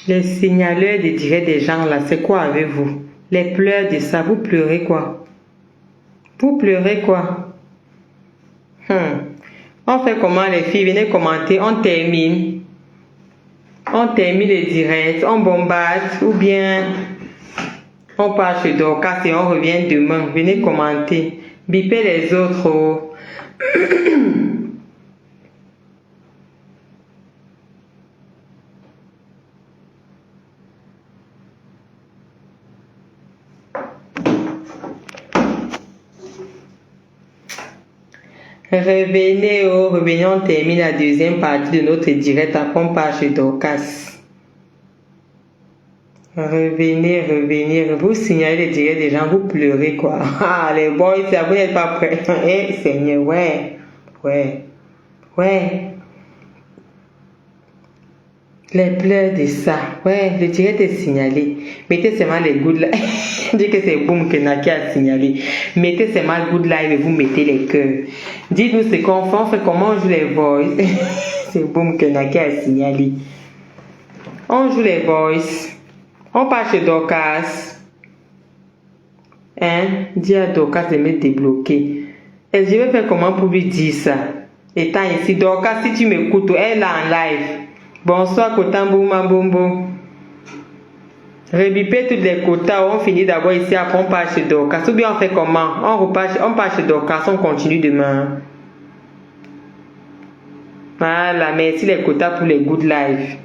Les signaleurs de direct des gens là, c'est quoi avec vous? Les pleurs de ça, vous pleurez quoi? Vous pleurez quoi? On fait comment les filles? Venez commenter, on termine. On termine les directs, on bombarde ou bien on part chez Dorcas et on revient demain. Venez commenter. Bipez les autres. Revenez, revenez, on termine la deuxième partie de notre direct après on part chez Dorcas. Revenez, vous signalez les directs des gens, vous pleurez quoi. Ah, les boys, vous n'êtes pas prêts. Eh, Seigneur, ouais. Les pleurs de ça, ouais, le direct est signalé. Mettez seulement les good live. Dites que c'est Boom Kena qui a signalé. Mettez seulement le good live et vous mettez les cœurs. Dites-nous ce qu'on fait, on fait comment on joue les voice. C'est Boom Kena qui a signalé. On joue les voice. On part chez Dorcas. Dis à Dorcas de me débloquer. Et je vais faire comment pour lui dire ça. Étant ici, Dorcas, si tu m'écoutes, elle est en live. Bonsoir, Kotambouma Bombo. Rebipez tous les quotas. On finit d'abord ici, après on part chez Dorcas. Ou bien on fait comment? On part chez Dorcas, on continue demain. Voilà, merci les quotas pour les good live.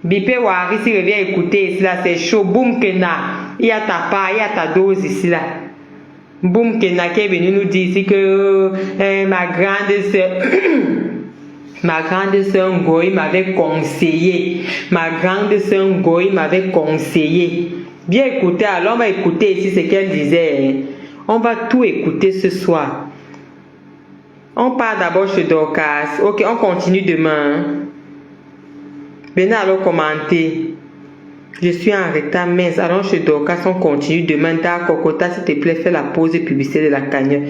Bipé Wari, si revient écouter ici là, c'est chaud. Boom Kena. Il y a ta part, il y a ta dose ici là. Boom Kena qui est venu nous dire ici que ma grande soeur. Ma grande soeur Ngoï m'avait conseillé. Bien écouter, alors on va écouter ici ce qu'elle disait. On va tout écouter ce soir. On part d'abord chez Dorcas. Ok, on continue demain. Venez alors commenter. Je suis en retard, mince. Allons chez Dorcas, on continue demain. D'accord, Kota, s'il te plaît, fais la pause publicité de la cagnotte.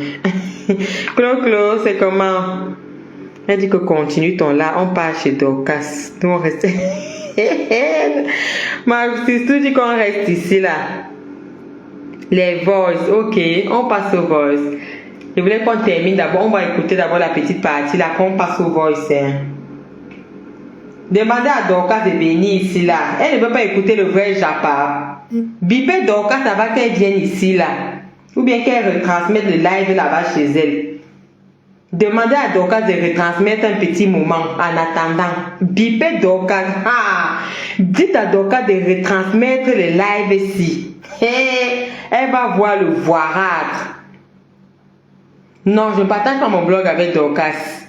Clo, c'est comment? Elle dit que continue ton là, on part chez Dorcas. Nous on reste. Ma sister dit qu'on reste ici là. Les voices, ok, on passe aux voices. Je voulais qu'on termine d'abord, on va écouter d'abord la petite partie là, qu'on passe aux voices. Demandez à Dorcas de venir ici là. Elle ne veut pas écouter le vrai Japa. Bipé Dorcas, ça va qu'elle vienne ici là. Ou bien qu'elle retransmette le live là-bas chez elle. Demandez à Dorcas de retransmettre un petit moment en attendant. Bipez Dorcas. Dites à Dorcas de retransmettre le live ici. Elle va voir le voirâtre. Non, je partage pas mon blog avec Dorcas.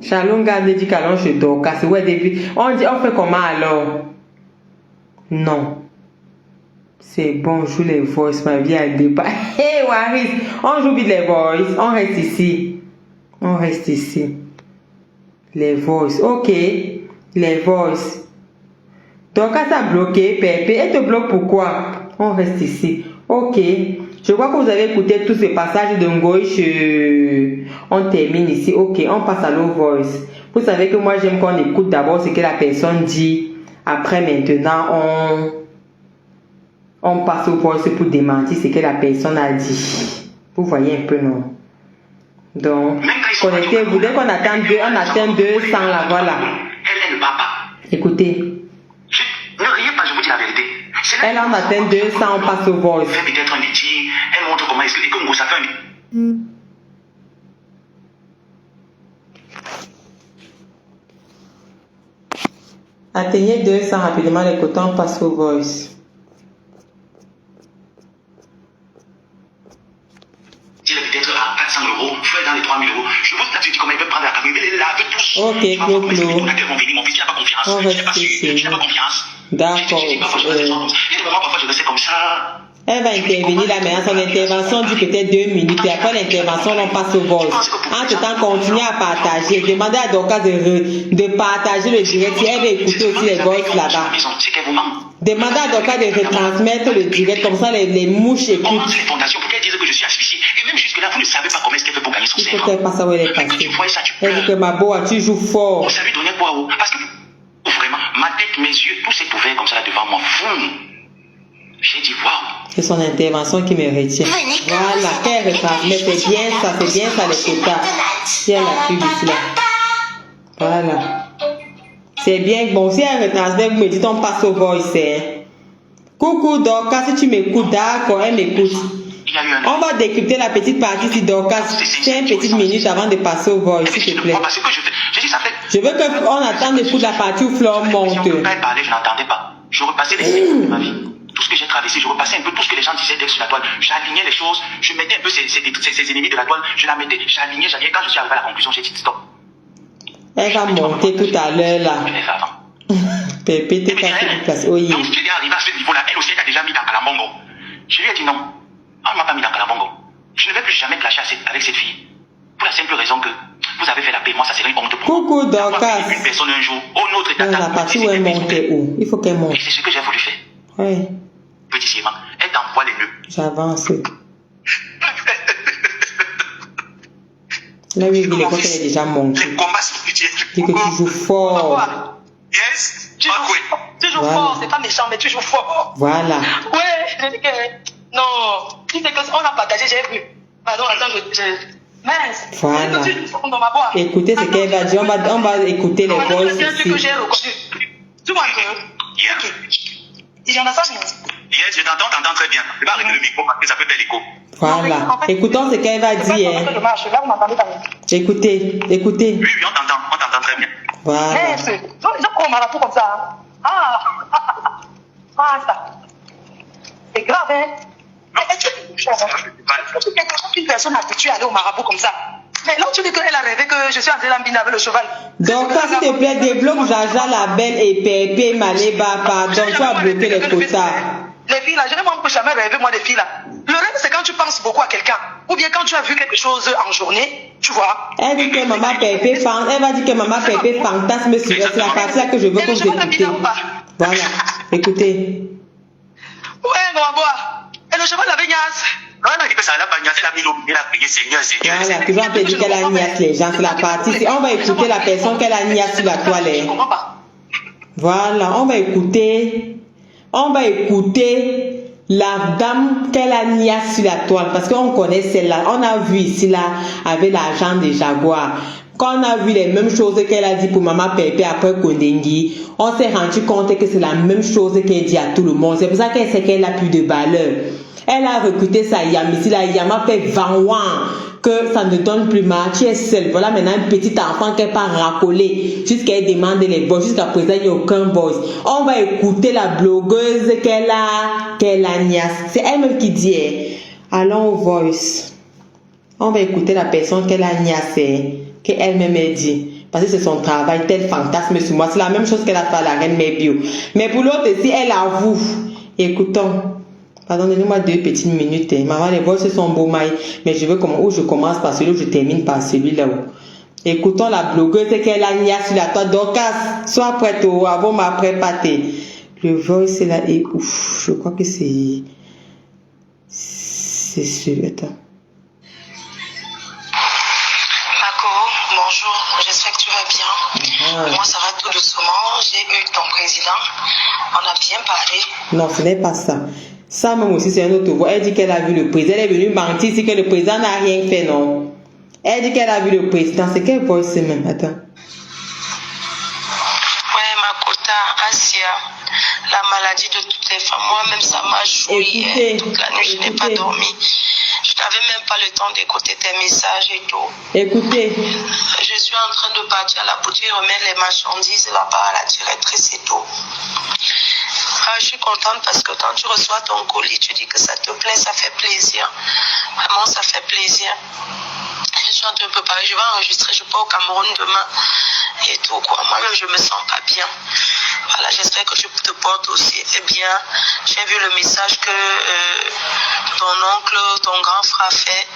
Shalom Garde dit qu'allons chez Dorcas. Ouais, depuis. On fait comment alors? Non. C'est bon, joue les voices, ma vie a débat. Hey Waris, on joue vite les voices, on reste ici. Les voices, ok. Les voices. Dorcas a bloqué, Pépé. Elle te bloque pourquoi? On reste ici. Ok. Je crois que vous avez écouté tous ces passages de Ngoï. On termine ici. Ok, on passe à l'eau voice. Vous savez que moi j'aime qu'on écoute d'abord ce que la personne dit. Après maintenant, on passe au voice pour démentir ce que la personne a dit. Vous voyez un peu, non? Donc, connectez-vous. Dès qu'on attend 200 là, voilà. Elle ne part pas. Écoutez. Ne riez pas, je vous dis la vérité. Elle en atteint 200, on passe au voice. Elle fait peut-être un métier, elle montre comment expliquer que ça fait un. Atteignez 200 rapidement les quotas, on passe au voice. Si elle est peut-être à 400 €, frère dans les 3000 €, je vous dis comment elle veut prendre la caméra, elle lave tous. Ok, Clo. Mon fils n'a pas confiance. Je n'ai pas su, je n'ai pas confiance. D'accord. Parfois je restais comme ça. Elle va intervenir là maintenant, son intervention dure peut-être 2 minutes et après l'intervention on passe au voice. Entre temps, continuez à partager. Demandez à Dorcas de partager le direct. Elle va écouter aussi les voices là-bas. Demandez à Dorcas de retransmettre le direct, comme ça les mouches écoutent. Commence les fondations pour qu'elle dise que je suis asphyxié. Et même jusque-là, vous ne savez pas comment est-ce qu'elle fait pour gagner son Il faut cerveau. qu'elle passe à où elle est Quand passée. tu vois ça, tu Elle dit que pleures. ma boa, tu joues fort. Vous savez donner quoi haut? Parce que, vraiment, ma tête, mes yeux, tout s'est ouvert comme ça là devant moi. Boum. J'ai dit, waouh. C'est son intervention qui me retient. Voilà, qu'elle retransmet, c'est bien ça les quotas. Si elle a pub ici là. Voilà. C'est bien. Bon, si elle retransmet, vous me dites, on passe au voice. Hein. Coucou Dorcas, si tu m'écoutes, d'accord, elle m'écoute. Il y a eu un. On va décrypter la petite partie si Dorcas. C'est une petite minute avant de passer au voice, s'il te plaît. Parce que j'ai dit, ça fait. Je veux qu'on attende pour la partie où Flore monte. Si on ne peut pas parler, je n'entendais pas. Je repassais les séquences de ma vie. Tout ce que j'ai traversé, je repassais un peu tout ce que les gens disaient d'elle sur la toile. J'alignais les choses, je mettais un peu ces ennemis de la toile, je la mettais, j'alignais. Quand je suis arrivé à la conclusion, j'ai dit stop. Elle va monter tout à l'heure là. Je l'ai fait avant. Pépé, t'es cassé de place. Oui. Donc, je l'ai arrivé à ce niveau-là. Elle aussi, elle a déjà mis dans Kalambongo. Je lui ai dit non. On ne m'a pas mis dans Kalambongo. Je ne vais plus jamais clasher avec cette fille. Pour la simple raison que vous avez fait la paix. Moi, ça serait une honte pour Coucou Dorcas. une personne un jour, au nôtre La partie où elle monte où? Il faut qu'elle monte. Et c'est ce que j'ai voulu faire. Oui. Petit Simon, elle t'envoie les nœuds. J'avance. Là, oui, il est qu'elle est déjà montée. Les combats spirituels. Dis que tu joues fort. Yes. Tu joues Voilà. fort, c'est pas méchant, mais tu joues fort. Voilà. Ouais, je dis que. Non, tu sais qu'on a partagé, j'ai vu. Pardon, attends, mince. Voilà. Tu joues fort dans ma voix. Écoutez ce qu'elle va dire. On va écouter les voix C'est un truc que ici. j'ai reconnu. Tu vois que. Yeah. Il y en a ça, je Yes, je t'entends très bien. Je vais arrêter le micro parce que ça peut faire l'écho. Voilà. Écoutons ce qu'elle va dire. Hein. Là, vous m'entendez pas. Écoutez. Oui, on t'entend très bien. Voilà. Mince. Je prends ma rapport comme ça. Ah, ça. C'est grave, hein. Une personne habituée à aller au marabout comme ça. Mais là, tu dis qu'elle a rêvé que je suis entrée dans Mbina avec le cheval. Donc, s'il te plaît, débloque Jaja la belle et Pépé Maléba. Pardon, tu as bloqué les quotas. Les filles là, je ne m'en jamais rêvé moi des filles là. Le rêve c'est quand tu penses beaucoup à quelqu'un. Ou bien quand tu as vu quelque chose en journée, tu vois. Elle dit que maman Pépé elle va dire que maman Pépé fantasme sur elle. C'est la partie là que je veux que vous écoutez. Voilà. Écoutez. Ouais, non, bois. Et le cheval avait niasse. Non, elle a dit que ça n'a pas niasse, elle a mis l'eau, elle a prié Seigneur. Voilà, tu vas te dire qu'elle a niasse les gens. C'est la partie. On va écouter la personne qu'elle a niasse sur la toilette. Voilà, on va écouter. On va écouter la dame qu'elle a niasse sur la toile. Parce qu'on connaît celle-là. On a vu ici là avec l'argent des Jaguars. Quand on a vu les mêmes choses qu'elle a dit pour Maman Pépé après Kondengui, on s'est rendu compte que c'est la même chose qu'elle dit à tout le monde. C'est pour ça qu'elle sait qu'elle a plus de valeur. Elle a recruté sa yam. Ici, la yam a fait 20 ans que ça ne donne plus mal. Tu es seule. Voilà maintenant un petit enfant qu'elle part racoler jusqu'à elle demande les voix. Jusqu'à présent, il n'y a aucun voice. On va écouter la blogueuse qu'elle a niasse. C'est elle-même qui dit. Allons au voice. On va écouter la personne qu'elle a niassée, qu'elle-même a dit. Parce que c'est son travail, tel fantasme sur moi. C'est la même chose qu'elle a fait à la reine Mébio. Mais pour l'autre aussi, elle avoue. Écoutons. Pardon, donnez-moi 2 petites minutes. Maman, les voix sont beaux mailles. Mais je veux où je commence par celui où je termine par celui-là. Écoutons la blogueuse qu'elle a niasse sur la toile. Dorcas, sois prête avant ma préparée. Le voice c'est là et ouf, je crois que c'est celui. Attends. Bonjour, j'espère que tu vas bien. Moi, ça va tout doucement. J'ai eu ton président. On a bien parlé. Non, ce n'est pas ça. Ça même aussi, c'est un autre voix. Elle dit qu'elle a vu le président. Elle est venue mentir, c'est que le président n'a rien fait, non. Elle dit qu'elle a vu le président. C'est quelle voix c'est même? Attends. Ouais, ma quota, Asia. La maladie de toutes les femmes. Moi-même, ça m'a joué. Toute la nuit, je n'ai pas dormi. Je n'avais même pas le temps d'écouter tes messages et tout. Écoutez. Je suis en train de partir à la boutique, remettre les marchandises là-bas à la directrice et tout. Ah, je suis contente parce que quand tu reçois ton colis, tu dis que ça te plaît, ça fait plaisir. Vraiment, ça fait plaisir. Je suis en train de préparer, je vais enregistrer, je pars au Cameroun demain et tout quoi. Moi-même, je me sens pas bien. Voilà, j'espère que tu te portes aussi bien. J'ai vu le message que ton oncle, ton grand frère fait.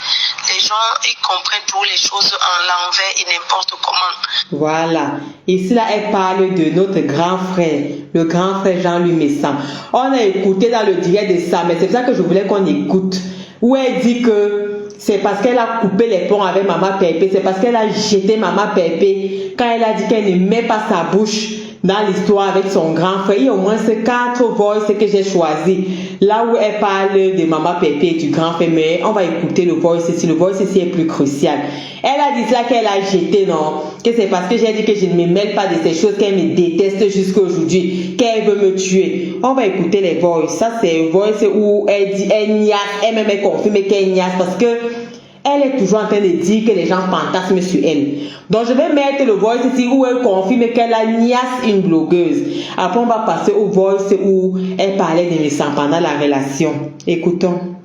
Les gens, ils comprennent toutes les choses en l'envers et n'importe comment. Voilà. Ici, là, elle parle de notre grand frère, le grand frère Jean-Louis Messan. On a écouté dans le direct de ça, mais c'est ça que je voulais qu'on écoute. Où elle dit que c'est parce qu'elle a coupé les ponts avec Maman Pépé, c'est parce qu'elle a jeté Maman Pépé quand elle a dit qu'elle ne met pas sa bouche dans l'histoire avec son grand frère. Il y a au moins ces 4 voices que j'ai choisi. Là où elle parle de Maman Pépé et du grand frère, mais on va écouter le voice ici. Le voice ici est plus crucial. Elle a dit ça qu'elle a jeté, non? Que c'est parce que j'ai dit que je ne me mêle pas de ces choses, qu'elle me déteste jusqu'à aujourd'hui, qu'elle veut me tuer. On va écouter les voices. Ça, c'est un voice où elle dit, elle niaise, elle-même elle confirme qu'elle niaise parce que elle est toujours en train de dire que les gens fantasment sur elle. Donc, je vais mettre le voice ici où elle confirme qu'elle a niaise une blogueuse. Après, on va passer au voice où elle parlait de Messan pendant la relation. Écoutons.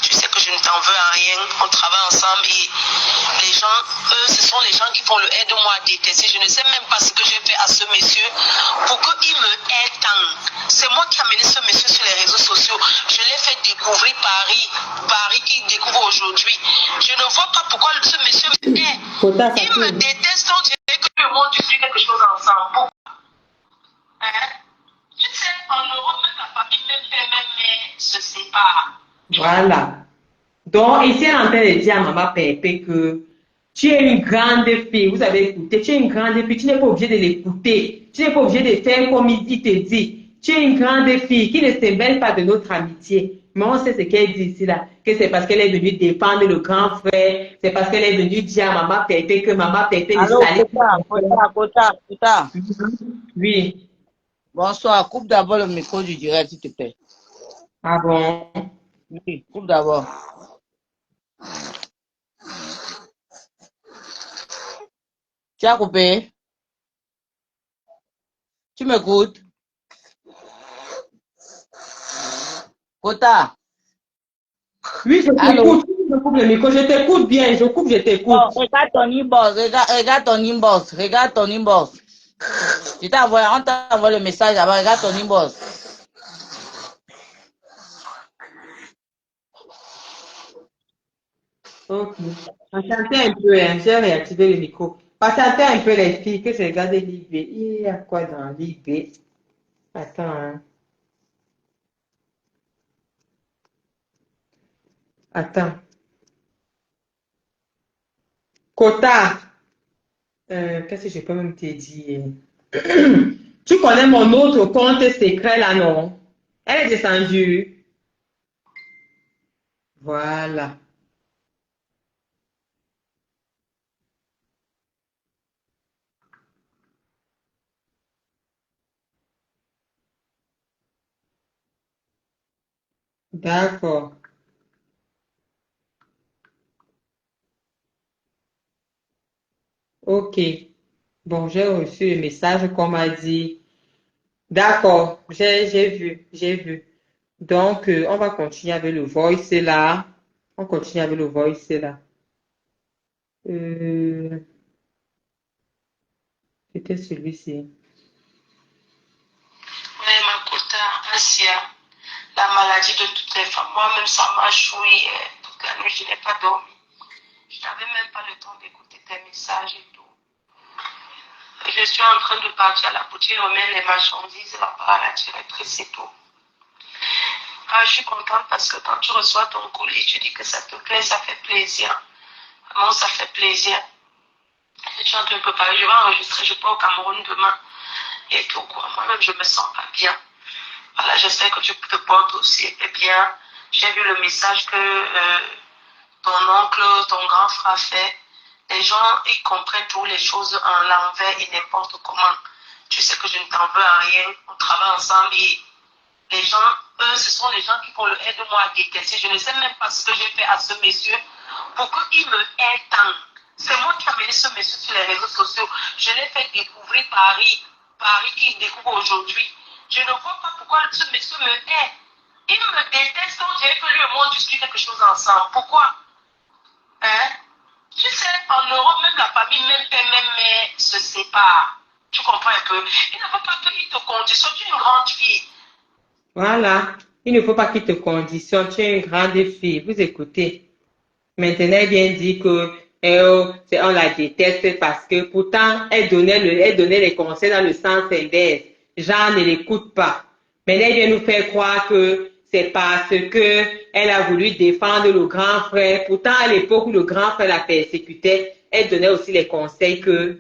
Tu sais que je ne t'en veux à rien. On travaille ensemble et les gens, eux, ce sont les gens qui font le aide-moi à détester. Je ne sais même pas ce que j'ai fait à ce monsieur pour qu'il me aide tant. C'est moi qui ai amené ce monsieur sur les réseaux sociaux. Je l'ai fait découvrir Paris. Paris qui découvre aujourd'hui. Je ne vois pas pourquoi ce monsieur me aide. Il me déteste. On dirait que le monde suit quelque chose ensemble. Pourquoi? Hein? Tu sais, en Europe, même la famille, même père, même mère se sépare. Voilà. Donc, ici, elle est en train de dire à Maman Pépé que tu es une grande fille. Vous avez écouté, tu es une grande fille. Tu n'es pas obligé de l'écouter. Tu n'es pas obligé de faire comme il te dit. Tu es une grande fille qui ne se mêle pas de notre amitié. Mais on sait ce qu'elle dit ici, là. Que c'est parce qu'elle est venue défendre le grand frère. C'est parce qu'elle est venue dire à Maman Pépé que Maman Pépé ne salue pas. Kota. Oui. Bonsoir. Coupe d'abord le micro du direct, s'il te plaît. Ah bon? Oui, coupe d'abord. Tu as coupé? Tu m'écoutes? Kota. Oui, je Allô? t'écoute. Je coupe le micro. Je t'écoute bien. Je coupe, je t'écoute. Oh, regarde ton inbox. Regarde ton inbox. Regarde ton inbox. On t'a envoyé le message là-bas. Regarde ton inbox. Ok. Patientez un peu, hein. J'ai réactivé le micro. Patientez un peu les filles, que je regarde l'IB. Il y a quoi dans l'IB? Attends, hein. Attends. Kota. Qu'est-ce que je peux même te dire? Tu connais mon autre compte secret là, non? Elle est descendue. Voilà. D'accord. Ok. Bon, j'ai reçu le message qu'on m'a dit. D'accord, j'ai vu, j'ai vu. Donc, on va continuer avec le voice là. On continue avec le voice là. Euh, C'était celui-ci. Oui, ma quota, Asia, la maladie de toutes les femmes. Moi-même, ça m'a choui toute la nuit, je n'ai pas dormi. Je n'avais même pas le temps d'écouter tes messages et tout. Je suis en train de partir à la boutique, remettre les marchandises là-bas à la directrice et tout. Ah, je suis contente parce que quand tu reçois ton colis, tu dis que ça te plaît, ça fait plaisir. Vraiment, ça fait plaisir. Je suis en train de préparer, je vais enregistrer, je pars au Cameroun demain et tout quoi. Moi-même, je me sens pas bien. Voilà, j'espère que tu te portes aussi bien. J'ai vu le message que ton oncle, ton grand frère fait. Les gens, ils comprennent toutes les choses en l'envers et n'importe comment. Tu sais que je ne t'en veux à rien. On travaille ensemble et les gens, eux, ce sont les gens qui font le aide-moi à détester. Je ne sais même pas ce que j'ai fait à ce monsieur pour qu'il me aide tant. C'est moi qui ai amené ce monsieur sur les réseaux sociaux. Je l'ai fait découvrir Paris. Paris qui découvre aujourd'hui. Je ne vois pas pourquoi ce monsieur me aide. Il me déteste. On dirait que lui et moi, on discute quelque chose ensemble. Pourquoi? Hein? Tu sais, en Europe, même la famille, même père, même mère se sépare. Tu comprends un peu? Il ne faut pas qu'il te conditionne. Tu es une grande fille. Voilà. Il ne faut pas qu'il te conditionne. Tu es une grande fille. Vous écoutez. Maintenant, elle vient dire que on la déteste parce que pourtant, elle donnait les conseils dans le sens inverse. Jean ne l'écoute pas. Maintenant, elle vient nous faire croire que c'est parce que elle a voulu défendre le grand frère. Pourtant, à l'époque où le grand frère la persécutait, elle donnait aussi les conseils que,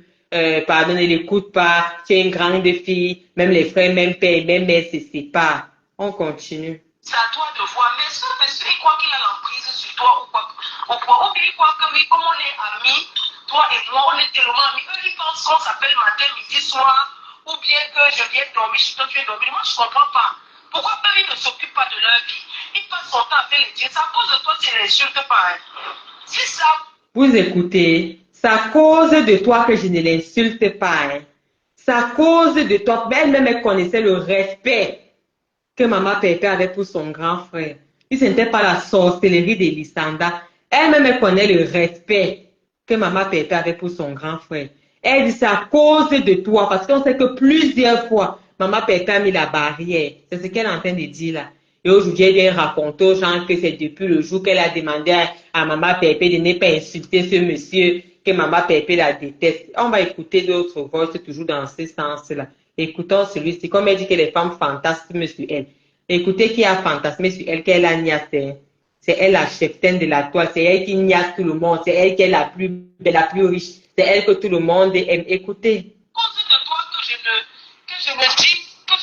pardon, ne l'écoute pas, tu es une grande fille, même les frères, même père, même mère se séparent. On continue. C'est à toi de voir. Mais ce monsieur, il croit qu'il a l'emprise sur toi ou quoi. Ou bien il croit que oui, comme on est amis, toi et moi, on est tellement amis. Eux, ils pensent qu'on s'appelle matin, midi, soir. Ou bien que je viens dormir, je toi, tu viens dormir. Moi, je ne comprends pas. Pourquoi eux, ils ne s'occupent pas de leur vie? Ils passent son temps à faire les dieux. C'est à cause de toi, tu les insultes pas. C'est ça. Vous écoutez, c'est à cause de toi que je ne l'insulte pas. Hein. C'est à cause de toi. Elle-même, elle connaissait le respect que Maman Pépé avait pour son grand frère. Si ce n'était pas la sorcellerie de Lissanda, elle-même, elle connaît le respect que Maman Pépé avait pour son grand frère. Elle dit c'est à cause de toi, parce qu'on sait que plusieurs fois, Maman Pépé a mis la barrière. C'est ce qu'elle est en train de dire là. Et aujourd'hui, elle vient raconter aux gens que c'est depuis le jour qu'elle a demandé à Maman Pépé de ne pas insulter ce monsieur, que Maman Pépé la déteste. On va écouter d'autres voix, toujours dans ce sens-là. Écoutons celui-ci, comme elle dit que les femmes fantasment sur elle. Écoutez qui a fantasmé sur elle, qu'elle a niassé. C'est elle la cheftaine de la toile, c'est elle qui niasse tout le monde, c'est elle qui est la plus belle, la plus riche, c'est elle que tout le monde aime. Écoutez. Cause de toi que je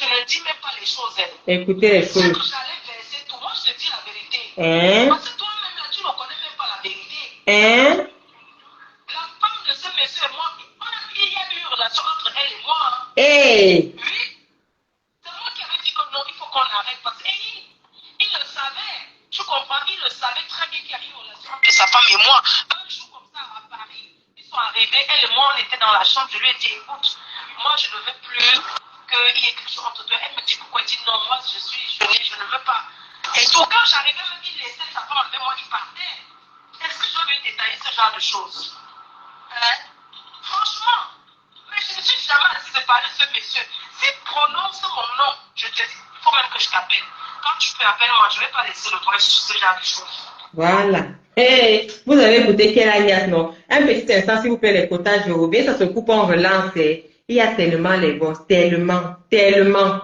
ne dis même pas les choses. Écoutez les choses. C'est que j'allais verser tout. Moi, je te dis la vérité. Hein? Parce que toi-même, là, tu ne connais même pas la vérité. Hein? La femme de ce monsieur et moi, il y a eu une relation entre elle et moi. Hein. Hey! Oui. C'est moi qui avais dit que non, il faut qu'on arrête. Parce qu'il le savait. Tu comprends? Il le savait très bien qu'il y a eu une relation entre sa femme et moi. Un jour comme ça, à Paris, ils sont arrivés, elle et moi, on était dans la chambre. Je lui ai dit, écoute, moi, je ne veux plus qu'il y ait quelque chose entre deux. Elle me dit pourquoi? Elle dit non, moi, je suis jeune, je ne veux pas. Et tout, quand j'arrivais, même il laissait sa femme avec moi, il partait. Est-ce que je vais lui détailler ce genre de choses? Hein? Franchement, mais je ne suis jamais assise de parler de ce monsieur. S'il prononce mon nom, je te dis, il faut même que je t'appelle. Quand tu peux appeler moi, je ne vais pas laisser le droit sur ce genre de choses. Voilà. Hey, vous avez écouté quelle agnace, non? Un petit instant, s'il vous plaît, les quotas, je reviens, ça se coupe, on relance. Il y a tellement les gosses, tellement, tellement.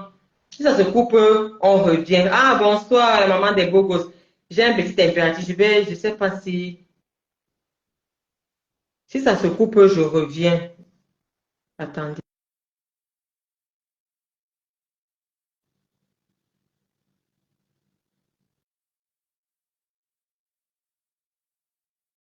Si ça se coupe, on revient. Ah, bonsoir, la maman des beaux gosses. J'ai un petit impératif, je sais pas si ça se coupe, je reviens. Attendez.